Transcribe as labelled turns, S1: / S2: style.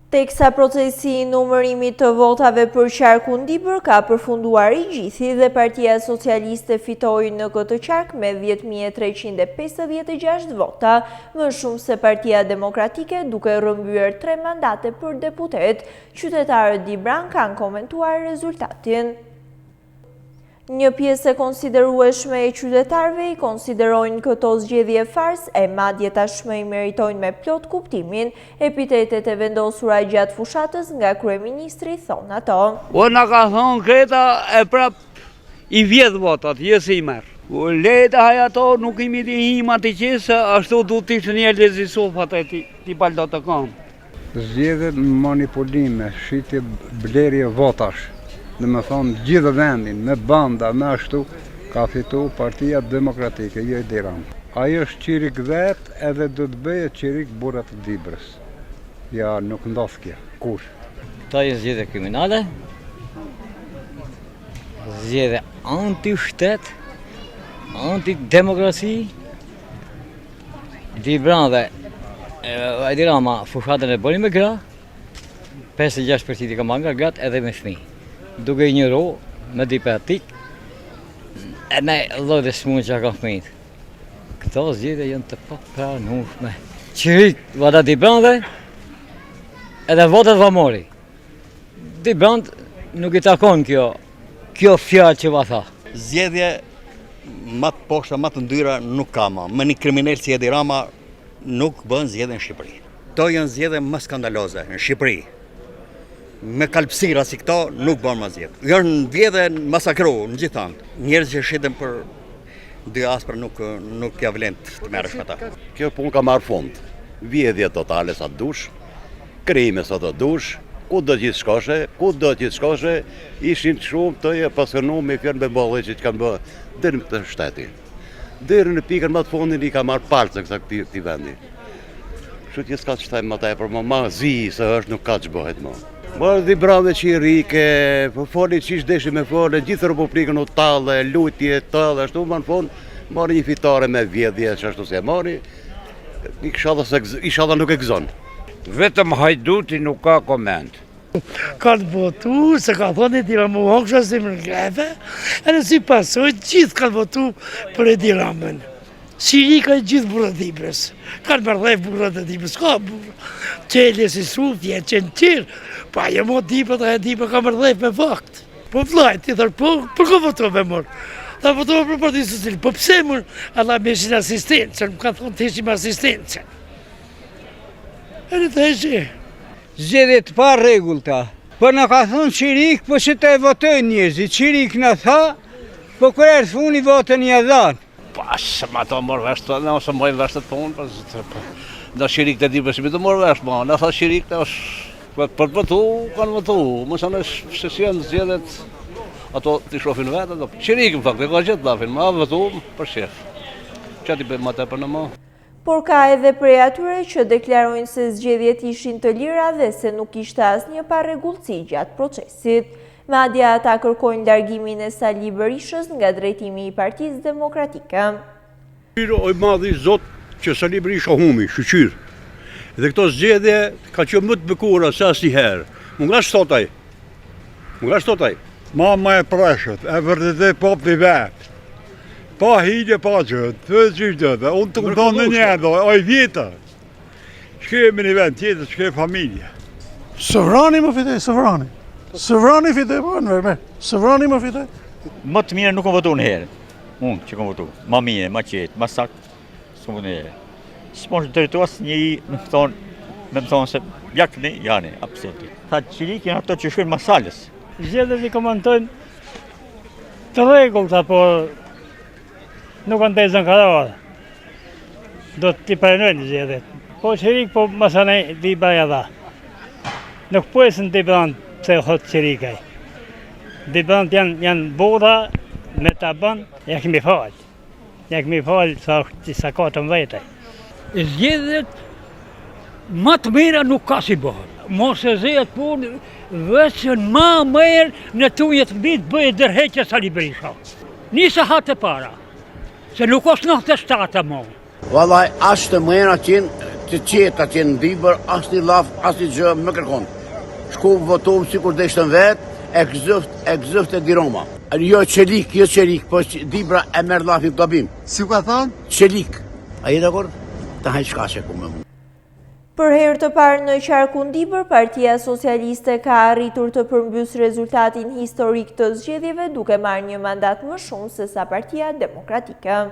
S1: Teksa procesi i numërimit të votave për qarkun Dibër ka përfunduar i gjithi dhe Partia Socialiste fitoi në këtë qark me 10.356 vota, më shumë se Partia Demokratike duke rrëmbyer 3 mandate për deputet. Qytetarët Dibran kanë komentuar rezultatin. Një pjesë e konsiderueshme e qytetarëve i konsiderojnë këto zgjedhje fars e madje tashmë i meritojnë me plot kuptimin epitetet e vendosura gjatë fushatës nga kryeministri, thonë ato.
S2: O na ka thonë kreta e prap i vjedh votat, jesë i merë. Leta haj ato nuk imi të hima të qesë, ashtu du të ishtë një lezisofat e ti paldo të kam.
S3: Zgjedhje manipulime, shitje blerje votash. Dhe me thonë gjithë vendin, me banda, me ashtu, ka fitu Partia Demokratike, jo Edi Rama. Ajo është qirik vet edhe do të bëje qirik burat të Dibrës. Ja, nuk ndodh kja, kush.
S4: Ta e zgjedhje kriminale, zgjedhje anti-shtet, anti-demokraci, Dibran dhe Edi Rama fushatën e bëri me gra, 56% ka marrë nga gratë edhe me fëmijë. Duke një ro, me dipetik, e me lodhe smunë që ka fëmijët. Këto zgjedhje janë të papranueshme. Qirik vada Dibran edhe votat va mori. Dibran nuk i takon kjo fjalë që va tha.
S5: Zgjedhje më të poshta, më të ndyra nuk ka më. Me një kriminal si Edi Rama nuk bën zgjedhje në Shqipëri. To janë zgjedhje më skandaloze në Shqipëri. Me kalpsira si këto nuk bën më zgjedhje. Janë vjedhje masakru në gjithan. Njerëz që shiten për dy aspra nuk ja vlen të merresh me ta.
S6: Kjo punë ka marrë fund. Vjedhje totale sa dush, krime sa të dush, ku do të shkoshe, ishin shumë të e paskënu me fjallë me bolle që kanë bë deri në këtë shteti. Deri në pikën më të fundin i ka marrë palcën këti vendi. Kështu që s'ka që thajmë më taj, për më zi se është nuk ka që bëhet më. Marë Dibrave që i rike, foli që ishtë deshi me foli, gjithë Republikën u tale, lutje, tale, ashtu më në fond, marë një fitare me vjedhje që ashtu se marë, isha dhe nuk e gëzon.
S2: Vetëm Hajduti nuk ka koment.
S7: Kanë votu, se ka thonë Edi Rama u hoksha si më ngreve, edhe si pasoj, gjithë kanë votu për Edi Ramën. Shirika e gjithë burrat e Dibrës. Kanë mardhef burrat e Dibrës, ka burra. Qelje si sufje, qenë qirë, pa je mo Dibra dhe Dibra ka mardhef me fakt. Po vlajt, ti thërë, për ka votove mërë? Ta votove për Partisë Socialiste, po pse mërë, alla me ishin asistencën, më ka thonë të ishim asistencën. E në të eshe.
S2: Zgjedhje të pa rregullta. Po në ka thonë qirik, po që të e votojnë njëzi. Qirik në tha, po kërë funi votën një dhanë.
S8: Pas, ma të morë vesh të, në ose mojnë vesh të punë, në shirik të Dibrës të morë vesh, ma, në tha shirik të është, për votu, kanë votu, më sa në shesjen zgjedhet, ato të shofin vetë, shirik më fakt, e ka gjithë lafin, ma votu për shef, që ati bëjmë ma të për në ma.
S1: Por ka edhe prej atyre që deklarojnë se zgjedhjet ishin të lira dhe se nuk ishte asnjë parregullsi gjatë procesit. Madje ata kërkojnë largimin e Sali Berishës nga drejtimi i Partisë Demokratike.
S9: O i madhi zot që Sali Berisha humi, shqyr. Dhe këto zgjedhje ka qenë më të bekura se asnjëherë. Më nga shtotaj.
S3: Mama e preshët, e vërtetë popli vetë. Pa hile, pa gjëtë, të gjithë, unë të këndonë në njëdo, oj vjetë. Shkejmë një vend tjetër, shkejmë familje.
S7: Sovrani më fitoj, Sovrani. Sovrani fitoj, Sovrani më fitoj.
S4: Më të mire nuk më votu në herë. Unë që kom votu. Ma mire, ma qetë, ma sakë, s'kom votu në herë. S'mo që drejtuas një me më thonë se jakni, jani, absoluti. Tha qirik janë ato që shkojnë masalës.
S7: Zgjedhjet i komentojnë të rregullta, por nuk kanë të zënkararë. Do t'i prenojnë zgjedhjet. Po qirik, po masane t'i baja dha. Nuk puesin t'i pranë se hot qirikaj. Dibant janë bura me ta bën, ja kemi falë. Ja kemi falë sa 14.
S10: Zgjedhjet më të mira nuk ka si bëhet. Mos e zejet punë, vësën më mirë në tunjet mbitë bëjë dërheqja Sali Berisha. Nisa hatë para, se nuk është 97 më.
S11: Vallaj, ashtë të mëjën atin që qeta që në Dibër, as një laf, as një gjë më kërkon. Shku votum si kur deshtën vetë, e gëzëft e diroma. Jo qelik, po Dibra e merë lafin të gabim.
S12: Si ka thonë?
S11: Qelik. A jetë akord? Ta hajtë shka që ku me mu.
S1: Për herë të parë në qarkun Dibër, Partia Socialiste ka arritur të përmbys rezultatin historik të zgjedhjeve duke marrë një mandat më shumë se sa Partia Demokratike.